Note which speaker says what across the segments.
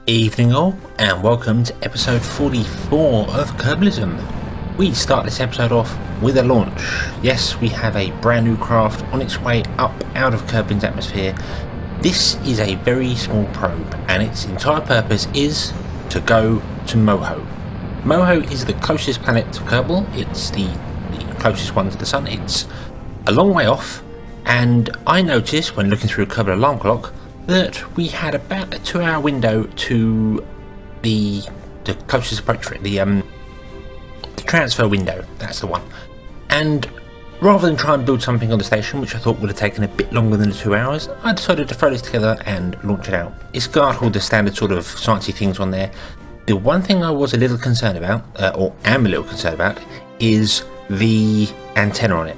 Speaker 1: Evening all, and welcome to episode 44 of Kerbalism. We start this episode off with a launch. Yes, we have a brand new craft on its way up out of Kerbin's atmosphere. This is a very small probe, and its entire purpose is to go to Moho. Moho is the closest planet to Kerbal. It's the closest one to the sun. It's a long way off, and I noticed when looking through a Kerbal alarm clock that we had about a 2-hour window to the closest approach for it, the transfer window, that's the one. And rather than try and build something on the station, which I thought would have taken a bit longer than the 2 hours, I decided to throw this together and launch it out. It's got all the standard sort of sciencey things on there. The one thing I was a little concerned about, or am a little concerned about, is the antenna on it.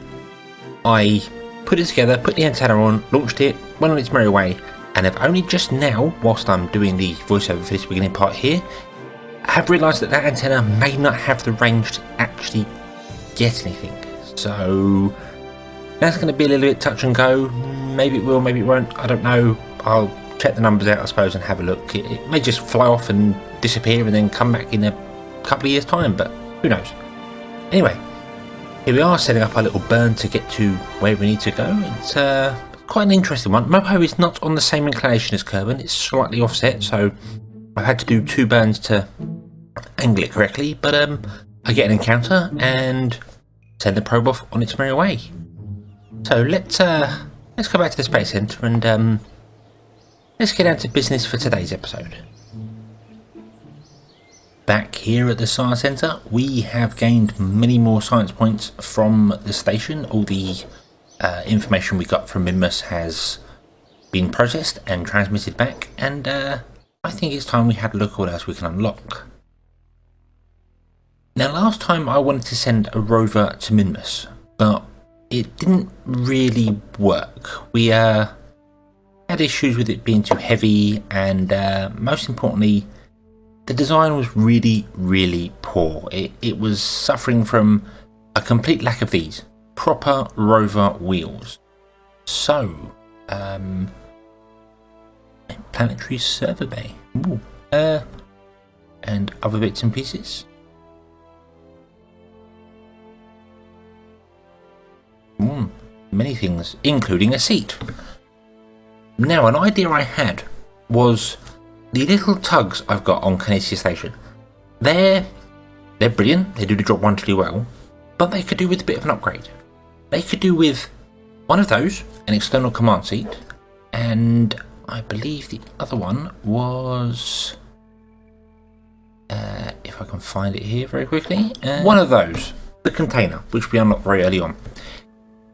Speaker 1: I put it together, put the antenna on, launched it, went on its merry way, and I've only just now, whilst I'm doing the voiceover for this beginning part here, have realised that antenna may not have the range to actually get anything. So that's going to be a little bit touch and go. Maybe it will, maybe it won't, I don't know. I'll check the numbers out, I suppose, and have a look. It may just fly off and disappear and then come back in a couple of years' time, but who knows. Anyway, here we are setting up our little burn to get to where we need to go. It's quite an interesting one. Moho is not on the same inclination as Kerbal, it's slightly offset, so I've had to do 2 burns to angle it correctly, but I get an encounter and send the probe off on its merry way. So let's go back to the Space Centre and let's get down to business for today's episode. Back here at the Science Centre, we have gained many more science points from the station. All the information we got from Minmus has been processed and transmitted back, and I think it's time we had a look at what else we can unlock. Now, last time I wanted to send a rover to Minmus, but it didn't really work. We had issues with it being too heavy, and most importantly, the design was really poor. It was suffering from a complete lack of these proper rover wheels. So, planetary server bay. Ooh. And other bits and pieces. Many things, including a seat. Now, an idea I had was the little tugs I've got on Kinesia Station. They're brilliant, they do the job wonderfully well, but they could do with a bit of an upgrade. They could do with one of those, an external command seat, and I believe the other one was, if I can find it here very quickly, one of those, the container, which we unlocked very early on.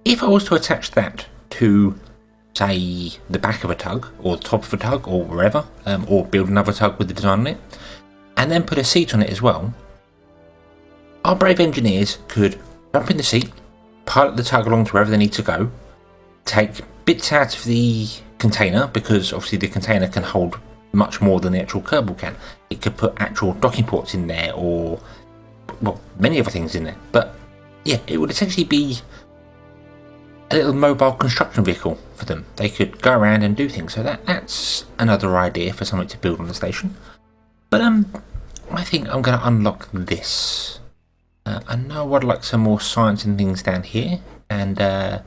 Speaker 1: If I was to attach that to, say, the back of a tug, or the top of a tug, or wherever, or build another tug with the design on it, and then put a seat on it as well, our brave engineers could jump in the seat, pilot the tug along to wherever they need to go, take bits out of the container, because obviously the container can hold much more than the actual Kerbal can. It could put actual docking ports in there, or, well, many other things in there. But yeah, it would essentially be a little mobile construction vehicle for them. They could go around and do things. So that's another idea for something to build on the station. But I think I'm going to unlock this. I know I'd like some more science and things down here, and I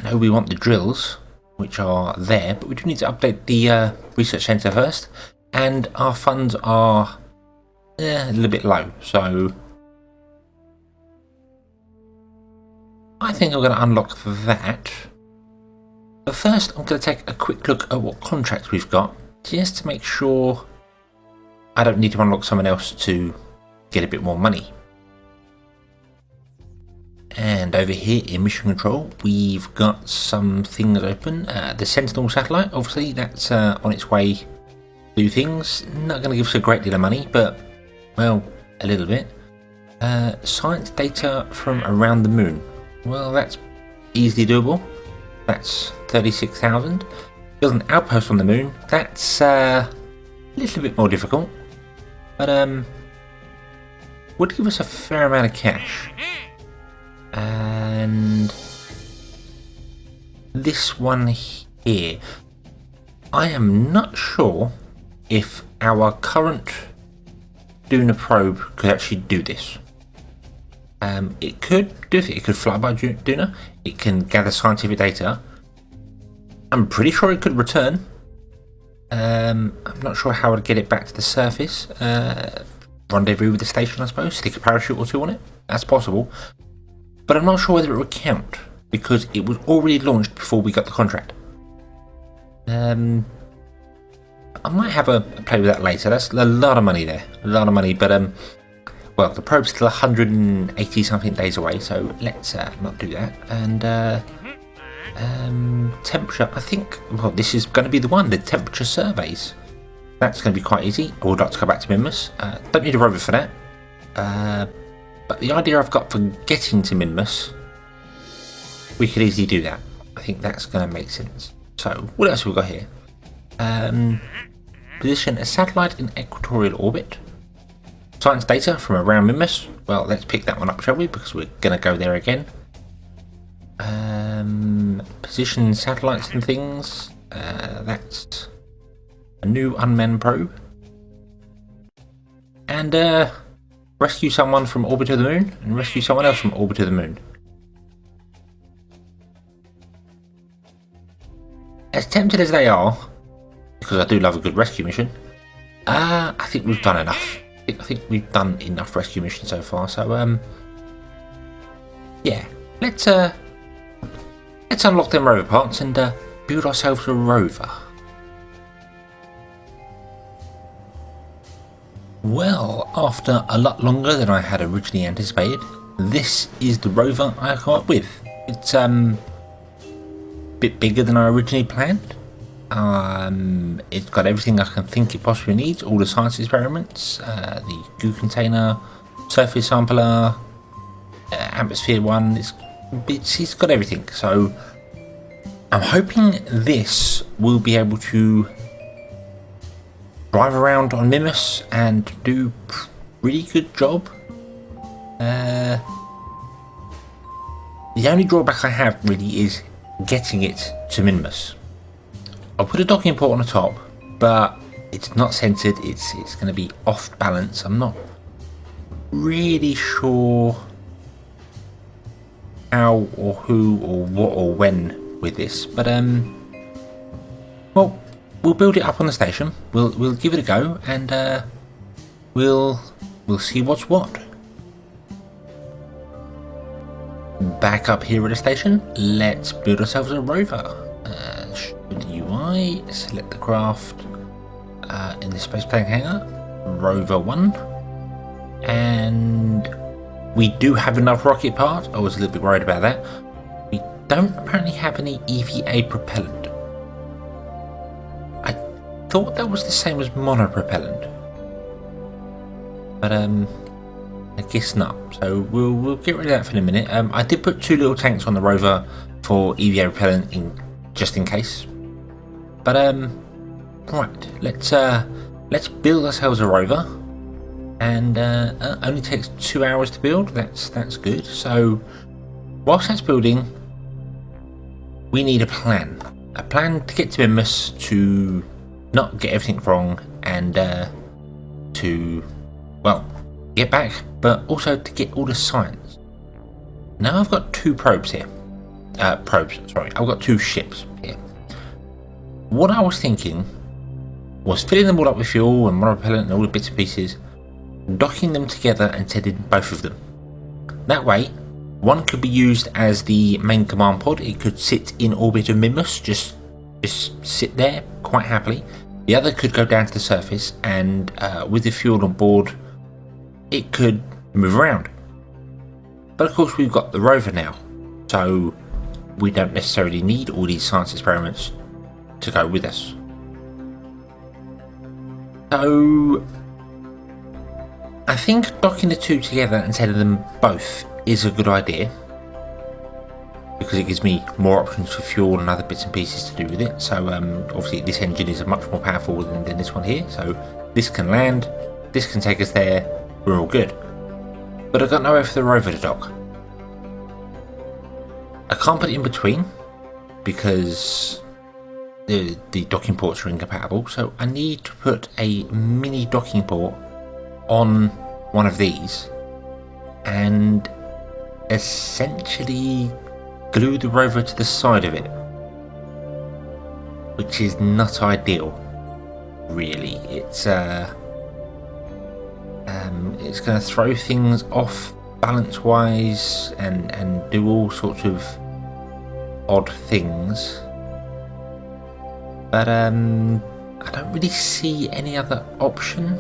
Speaker 1: know we want the drills, which are there, but we do need to update the research centre first, and our funds are a little bit low, so I think I'm going to unlock that. But first, I'm going to take a quick look at what contracts we've got, just to make sure I don't need to unlock someone else to get a bit more money. And over here in Mission Control, we've got some things open. The Sentinel satellite, obviously, that's on its way to do things. Not going to give us a great deal of money, but, well, a little bit. Science data from around the moon. Well, that's easily doable. That's 36,000. Build an outpost on the moon. That's a little bit more difficult, but would give us a fair amount of cash. And this one here, I am not sure if our current Duna probe could actually do this. It could do it. It could fly by Duna. It can gather scientific data. I'm pretty sure it could return. I'm not sure how I'd get it back to the surface. Rendezvous with the station, I suppose. Stick a parachute or two on it. That's possible. But I'm not sure whether it would count, because it was already launched before we got the contract. I might have a play with that later. That's a lot of money there. A lot of money, but well, the probe's still 180 something days away, so let's not do that. And temperature, I think, well, this is going to be the one, the temperature surveys. That's going to be quite easy. I would like to go back to Minmus. Don't need a rover for that. But the idea I've got for getting to Minmus, we could easily do that. I think that's going to make sense. So, what else have we got here? Position a satellite in equatorial orbit. Science data from around Minmus. Well, let's pick that one up, shall we? Because we're going to go there again. Position satellites and things. That's a new unmanned probe. And rescue someone from orbit of the moon, and rescue someone else from orbit of the moon. As tempted as they are, because I do love a good rescue mission, I think we've done enough. I think we've done enough rescue missions so far. So yeah, let's unlock them rover parts and build ourselves a rover. Well, after a lot longer than I had originally anticipated, this is the rover I come up with. It's a bit bigger than I originally planned. It's got everything I can think it possibly needs, all the science experiments, the goo container, surface sampler, atmosphere one, it's got everything. So I'm hoping this will be able to drive around on Minmus and do a really good job. The only drawback I have really is getting it to Minmus. I'll put a docking port on the top, but it's not centered, it's going to be off balance. I'm not really sure how or who or what or when with this, but well, we'll build it up on the station. We'll give it a go, and we'll see what's what. Back up here at the station, let's build ourselves a rover. Show the UI, select the craft in the spaceplane hangar, rover 1, and we do have enough rocket parts. I was a little bit worried about that. We don't apparently have any EVA propellant. I thought that was the same as monopropellant, but I guess not. So we'll get rid of that for a minute. I did put 2 little tanks on the rover for EVA propellant just in case. But right, let's build ourselves a rover, and only takes 2 hours to build. That's good. So whilst that's building, we need a plan to get to Minmus, to not get everything wrong, and to, well, get back, but also to get all the science. Now I've got 2 probes here. I've got 2 ships here. What I was thinking was filling them all up with fuel and monopropellant and all the bits and pieces, docking them together and sending both of them. That way, one could be used as the main command pod. It could sit in orbit of Minmus, just sit there quite happily. The other could go down to the surface, and with the fuel on board, it could move around. But of course we've got the rover now, so we don't necessarily need all these science experiments to go with us. So I think docking the 2 together and sending them both is a good idea, because it gives me more options for fuel and other bits and pieces to do with it. So obviously this engine is much more powerful than this one here, so this can land, this can take us there, we're all good. But I've got nowhere for the rover to dock. I can't put it in between, because the docking ports are incompatible, so I need to put a mini docking port on one of these and essentially glue the rover to the side of it, which is not ideal, really. It's going to throw things off balance wise and do all sorts of odd things, but I don't really see any other option.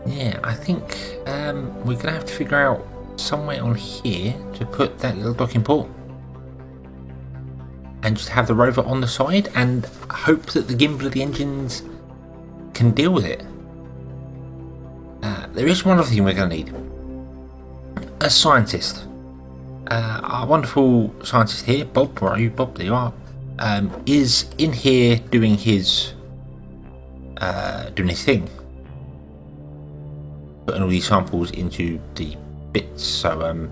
Speaker 1: Yeah, I think we're gonna have to figure out somewhere on here to put that little docking port and just have the rover on the side and hope that the gimbal of the engines can deal with it. There is one other thing we're going to need. A scientist. Our wonderful scientist here, Bob, where are you, Bob? There you are. Is in here doing his thing. Putting all these samples into the bits. So,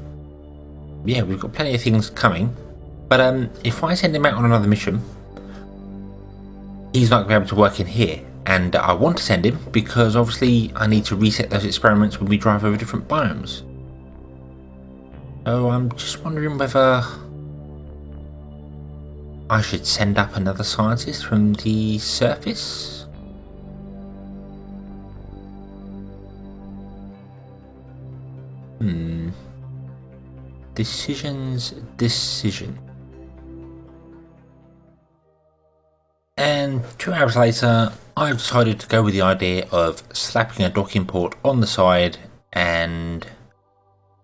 Speaker 1: yeah, we've got plenty of things coming. But if I send him out on another mission, he's not going to be able to work in here. And I want to send him because obviously I need to reset those experiments when we drive over different biomes. So I'm just wondering whether I should send up another scientist from the surface. Decision. And 2 hours later, I've decided to go with the idea of slapping a docking port on the side and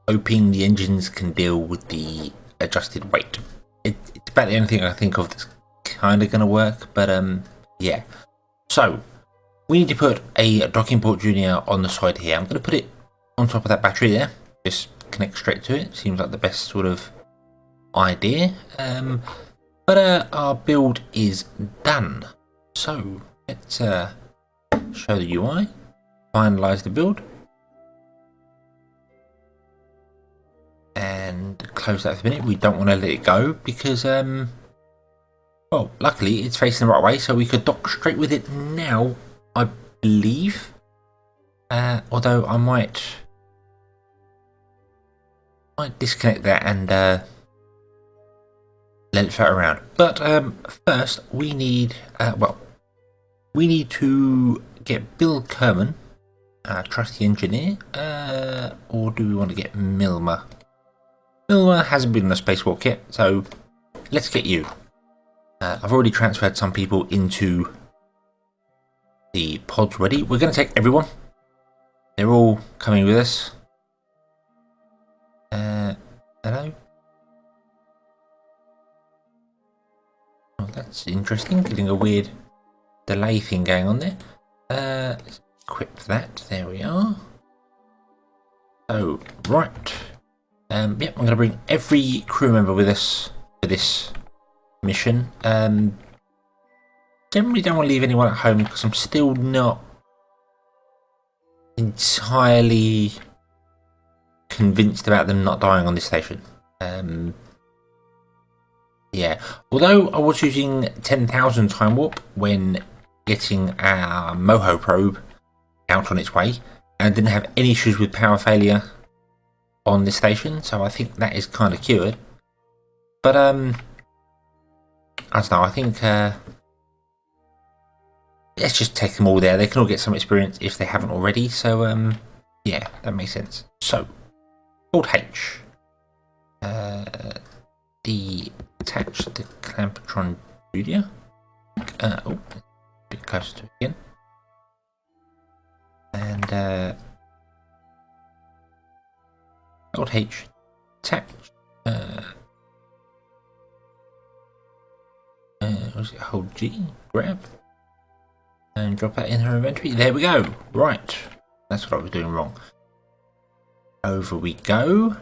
Speaker 1: hoping the engines can deal with the adjusted weight. It's about the only thing I think of that's kind of going to work, but yeah. So, we need to put a docking port junior on the side here. I'm going to put it on top of that battery there. Just connect straight to it. Seems like the best sort of idea. But our build is done. So let's show the UI, finalize the build, and close that for a minute. We don't want to let it go because, well, luckily it's facing the right way, so we could dock straight with it now, I believe. Although I might disconnect that and let it float around. But first we need to get Bill Kerman, trusty engineer, or do we want to get Milmer? Milmer hasn't been on a spacewalk yet, so let's get you. I've already transferred some people into the pods ready. We're going to take everyone. They're all coming with us. Hello? Oh, that's interesting. Getting a weird delay thing going on there. Let's equip that. There we are. Oh, right. Yep, I'm going to bring every crew member with us for this mission. Generally don't want to leave anyone at home because I'm still not entirely convinced about them not dying on this station. Yeah, although I was using 10,000 time warp when getting our Moho probe out on its way, and didn't have any issues with power failure on this station, so I think that is kind of cured. But I don't know, I think let's just take them all there. They can all get some experience if they haven't already, so yeah, that makes sense. So Port H, detach the Clampetron Junior. Oh, a bit closer to it again. And Port H, attach. Was it hold G? Grab. And drop that in her inventory. There we go. Right. That's what I was doing wrong. Over we go.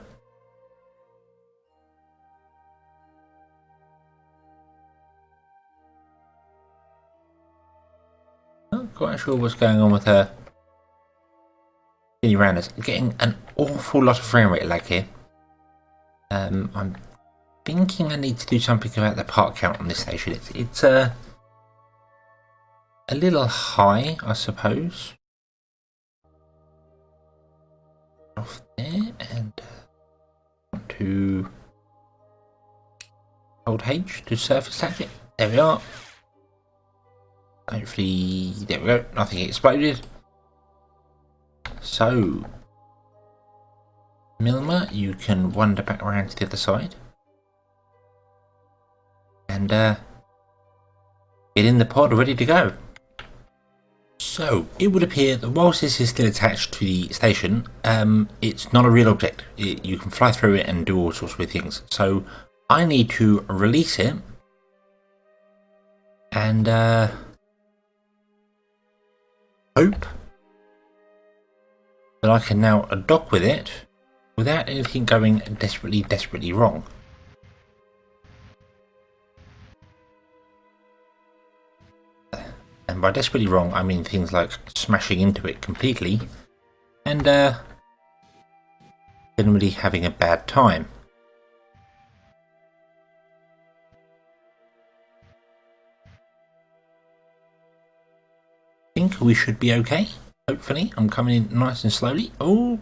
Speaker 1: Not quite sure what's going on with her. Around us. Getting an awful lot of frame rate lag here. I'm a thinking I need to do something about the part count on this station. It's a little high, I suppose. Off there, and want to hold H to surface touch it. There we are. Hopefully, there we go. Nothing exploded. So, Milmer, you can wander back around to the other side and get in the pod ready to go. So, it would appear that whilst this is still attached to the station, it's not a real object. You can fly through it and do all sorts of weird things. So, I need to release it and hope that I can now dock with it without anything going desperately wrong. And by desperately wrong, I mean things like smashing into it completely and generally having a bad time. I think we should be okay. Hopefully, I'm coming in nice and slowly. Oh,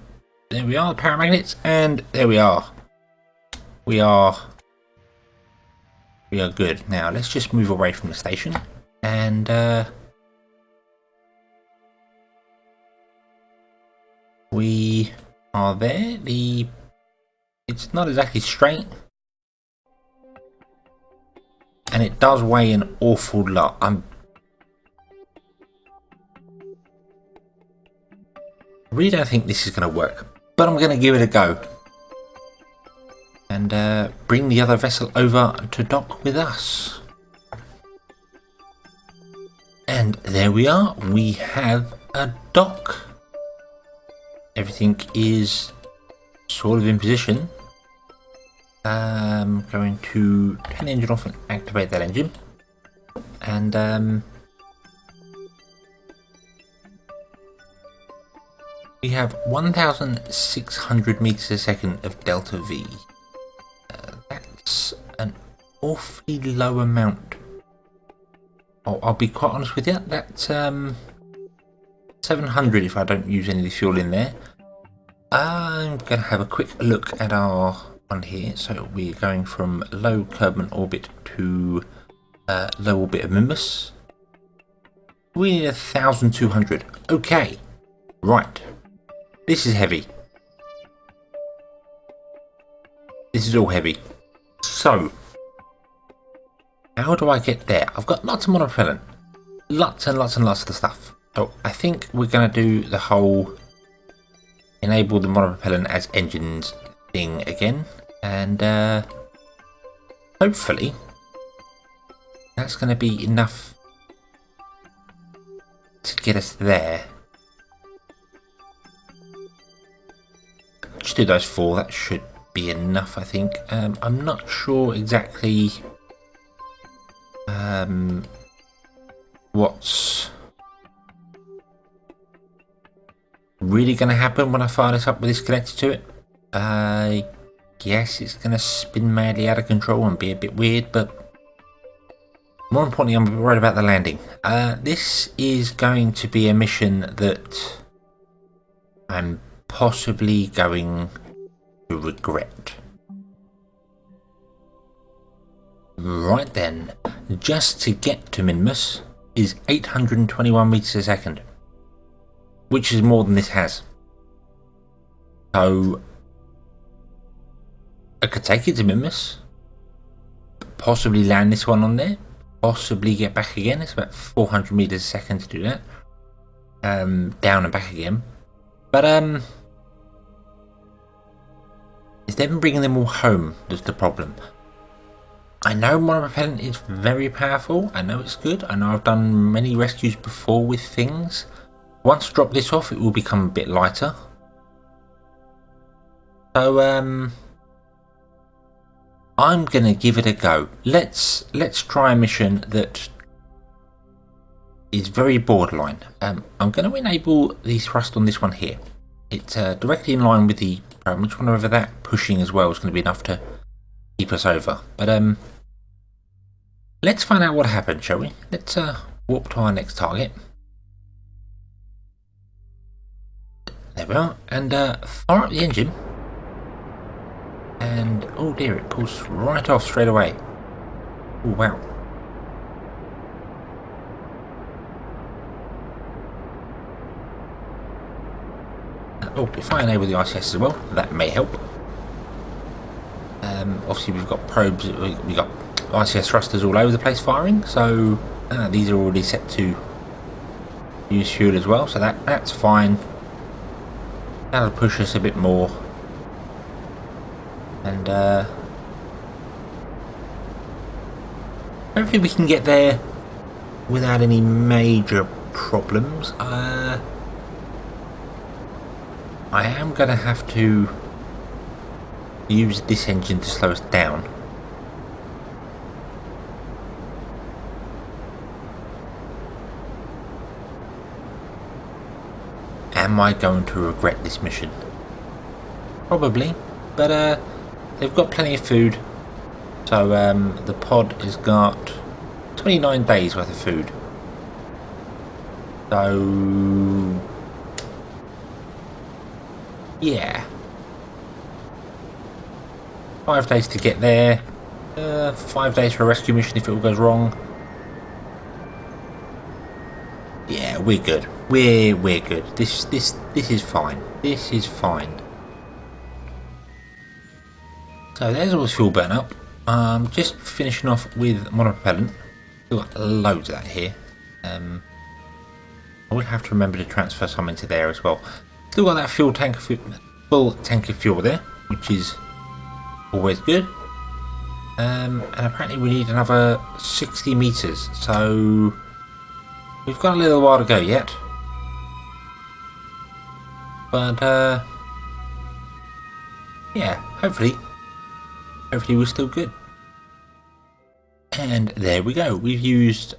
Speaker 1: there we are, the paramagnets, and there we are. We are good. Now, let's just move away from the station, and we are there. It's not exactly straight, and it does weigh an awful lot. I really don't think this is going to work, but I'm going to give it a go and bring the other vessel over to dock with us. And there we are, we have a dock. Everything is sort of in position. I'm going to turn the engine off and activate that engine, and we have 1,600 meters a second of delta V. That's an awfully low amount. I'll be quite honest with you, that's 700 if I don't use any of the fuel in there. I'm going to have a quick look at our one here. So we're going from low Kerbal orbit to low orbit of Minmus. We need 1,200. Okay, right. This is heavy. This is all heavy. So, how do I get there? I've got lots of monopropellant. Lots and lots of the stuff. So, I think we're going to do the whole enable the monopropellant as engines thing again. And hopefully, that's going to be enough to get us there. Just do those 4, that should be enough, I think. I'm not sure exactly what's really going to happen when I fire this up with this connected to it. I guess it's going to spin madly out of control and be a bit weird, but more importantly, I'm a bit worried about the landing. This is going to be a mission that I'm possibly going to regret. Right then, just to get to Minmus is 821 meters a second, which is more than this has. So I could take it to Minmus, possibly land this one on there, possibly get back again. It's about 400 meters a second to do that, down and back again. But it's then bringing them all home that's the problem. I know monopropellant is very powerful. I know it's good. I know I've done many rescues before with things. Once I drop this off, it will become a bit lighter. So I'm gonna give it a go. Let's try a mission that is very borderline. I'm going to enable the thrust on this one here. It's directly in line with the program. I just wonder whether that pushing as well is going to be enough to keep us over. But let's find out what happened, shall we? Let's warp to our next target. There we are, and fire up the engine. And oh dear, it pulls right off straight away. Oh wow. Oh, if I enable the ICS as well, that may help. Obviously we've got probes, we've got ICS thrusters all over the place firing, so these are already set to use fuel as well, so that's fine. That'll push us a bit more. And hopefully we can get there without any major problems. I am going to have to use this engine to slow us down. Am I going to regret this mission? Probably, but they've got plenty of food. So the pod has got 29 days worth of food. So yeah, 5 days to get there. 5 days for a rescue mission if it all goes wrong. Yeah, we're good. We're good. This is fine. This is fine. So there's all the fuel burn up. Just finishing off with monopropellant. We've got loads of that here. I will have to remember to transfer some into there as well. Still got that full tank of fuel there, which is always good. And apparently we need another 60 meters, so we've got a little while to go yet. But yeah, hopefully we're still good. And there we go. We've used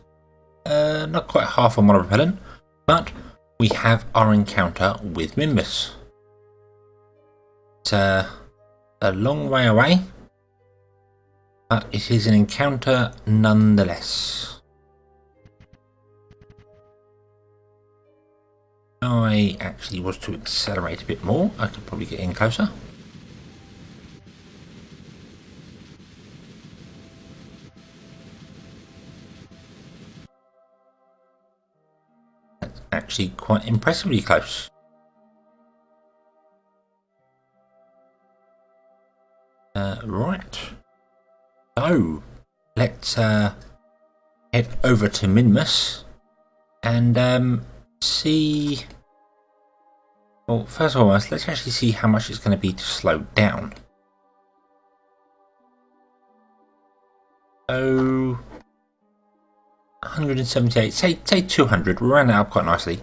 Speaker 1: not quite half a monopropellant, but we have our encounter with Minmus. It's a long way away, but it is an encounter nonetheless. If I actually was to accelerate a bit more, I could probably get in closer. That's actually quite impressively close. Right. So let's head over to Minmus and see. Well, first of all, let's actually see how much it's going to be to slow down. So 178, say 200. We'll round it up quite nicely.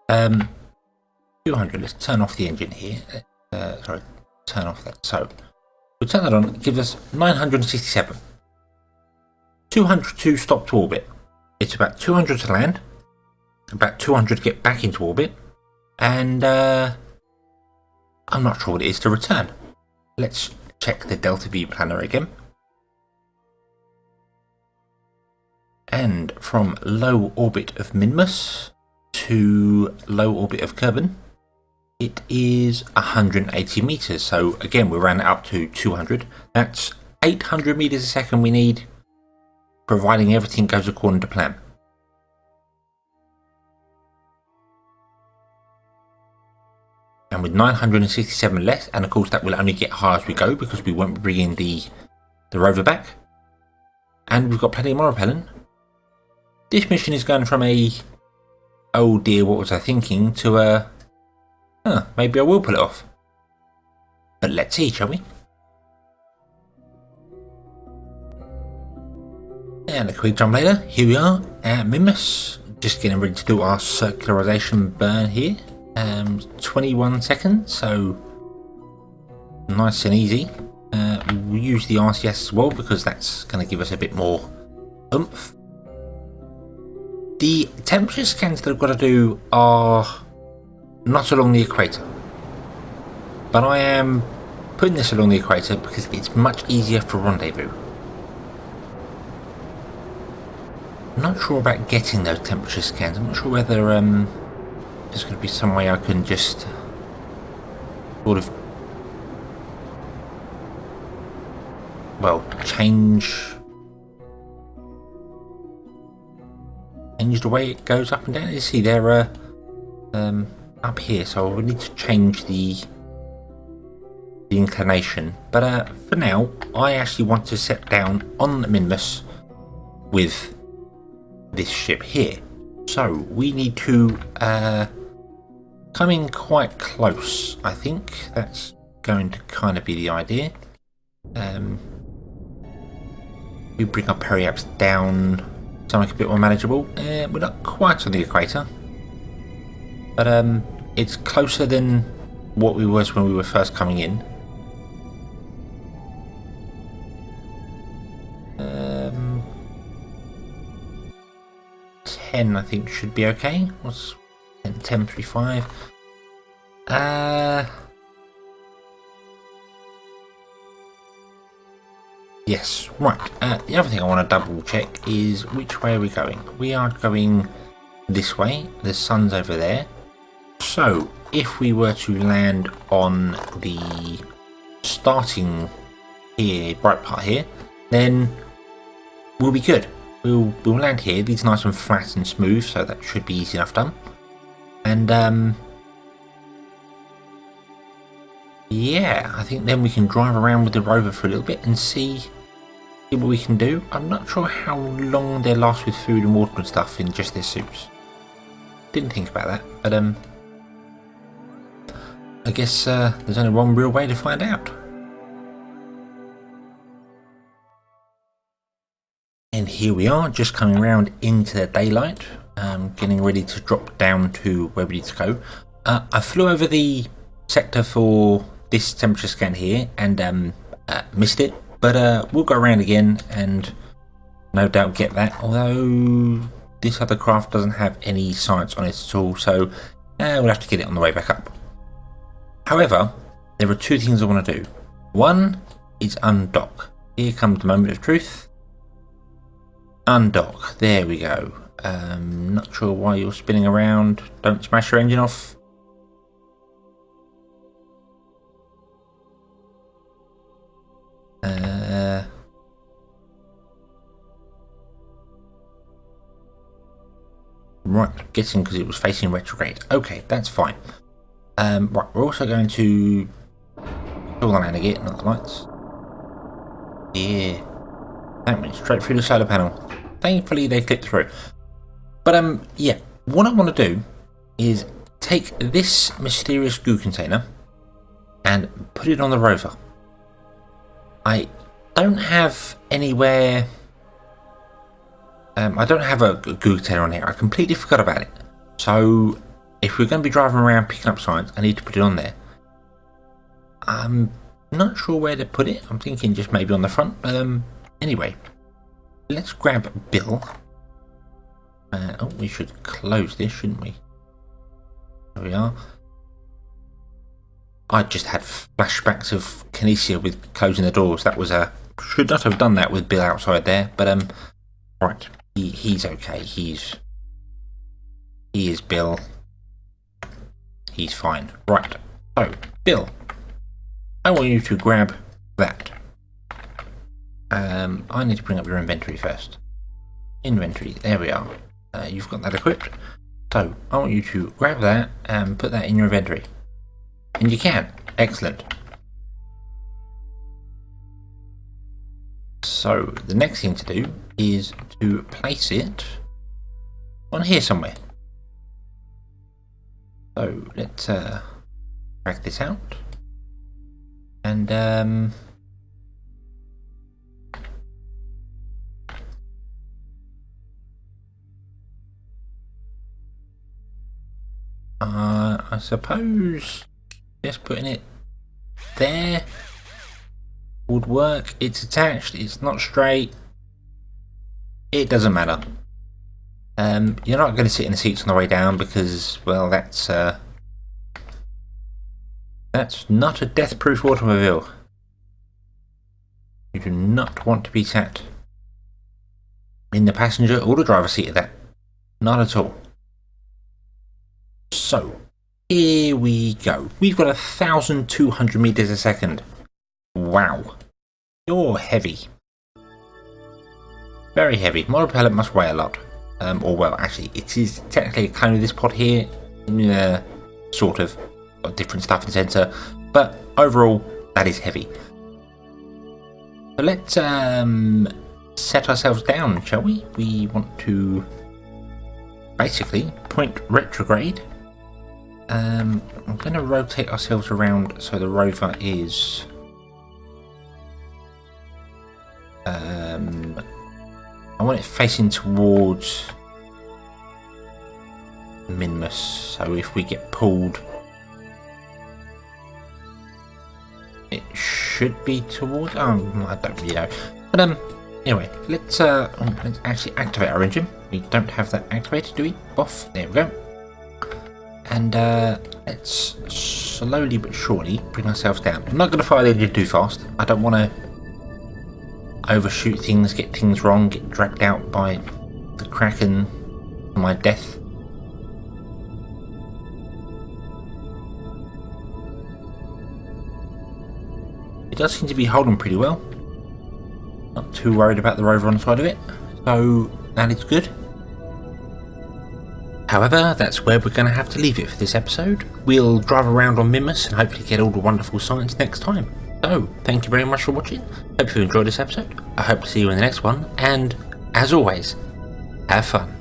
Speaker 1: 200. Let's turn off the engine here. Sorry, turn off that. So we'll turn that on. It gives us 967. 200 to stop to orbit. It's about 200 to land. About 200 to get back into orbit. And I'm not sure what it is to return. Let's check the Delta V planner again. And from low orbit of Minmus to low orbit of Kerbal, it is 180 meters. So again, we ran it up to 200. That's 800 meters a second we need, providing everything goes according to plan. And with 967 less, and of course that will only get higher as we go because we won't be bringing the rover back. And we've got plenty of monopropellant. This mission is going from a oh dear, what was I thinking, to a maybe I will pull it off. But let's see, shall we? And a quick jump later, here we are at Minmus. Just getting ready to do our circularization burn here. 21 seconds, so nice and easy. We'll use the RCS as well because that's going to give us a bit more oomph. The temperature scans that I've got to do are not along the equator, but I am putting this along the equator because it's much easier for rendezvous. I'm not sure about getting those temperature scans. I'm not sure whether there's going to be some way I can just sort of, well, change the way it goes up and down. You see they're up here, so we need to change the inclination. But for now, I actually want to set down on the Minmus with this ship here. So we need to come in quite close. I think that's going to kind of be the idea. We bring our periaps down, something a bit more manageable. We're not quite on the equator, but it's closer than what we was when we were first coming in. 10 I think should be okay. What's 10:35? Yes, right. The other thing I want to double check is which way are we going? We are going this way. The sun's over there. So if we were to land on the starting here, bright part here, then we'll be good. We'll land here. These are nice and flat and smooth, so that should be easy enough done. And yeah, I think then we can drive around with the rover for a little bit and see what we can do. I'm not sure how long they last with food and water and stuff in just their suits. Didn't think about that, but I guess there's only one real way to find out. And here we are, just coming around into the daylight, getting ready to drop down to where we need to go. I flew over the sector for this temperature scan here and missed it, but we'll go around again and no doubt get that, although this other craft doesn't have any science on it at all, so we'll have to get it on the way back up. However, there are two things I want to do. One is undock. Here comes the moment of truth. Undock. There we go. Not sure why you're spinning around. Don't smash your engine off. Right, guessing because it was facing retrograde. Okay, that's fine. Right, we're also going to pull the land again, not the lights. Yeah, that went straight through the solar panel. Thankfully, they clipped through. But yeah, what I want to do is take this mysterious goo container and put it on the rover. I don't have anywhere. I don't have a goo container on here. I completely forgot about it. So if we're going to be driving around picking up science, I need to put it on there. I'm not sure where to put it. I'm thinking just maybe on the front. But anyway, let's grab Bill. Oh, we should close this, shouldn't we? There we are. I just had flashbacks of Kinesia with closing the doors. That was should not have done that with Bill outside there. But right, he's okay. He is Bill. He's fine. Right. So Bill, I want you to grab that. I need to bring up your inventory first. Inventory. There we are. You've got that equipped. So I want you to grab that and put that in your inventory. And you can. Excellent. So the next thing to do is to place it on here somewhere. So let's drag this out. And I suppose just putting it there would work. It's attached, it's not straight. It doesn't matter. You're not going to sit in the seats on the way down because, well, that's That's not a death-proof automobile. You do not want to be sat in the passenger or the driver's seat of that. Not at all. So, here we go. We've got 1,200 meters a second. Wow. You're heavy. Very heavy. Model pellet must weigh a lot. Or well, actually, it is technically a clone of this pod here. Sort of. Got different stuff in the centre. But overall, that is heavy. So let's set ourselves down, shall we? We want to basically point retrograde. I'm going to rotate ourselves around so the rover is I want it facing towards Minmus, so if we get pulled it should be towards, I don't really know, but anyway, let's actually activate our engine. We don't have that activated, do we? Off, there we go. And let's slowly but surely bring ourselves down. I'm not going to fire the engine too fast. I don't want to overshoot things, get things wrong, get dragged out by the Kraken to my death. It does seem to be holding pretty well. Not too worried about the rover on the side of it, so that is good. However, that's where we're going to have to leave it for this episode. We'll drive around on Minmus and hopefully get all the wonderful science next time. So, thank you very much for watching. Hope you enjoyed this episode. I hope to see you in the next one, and as always, have fun.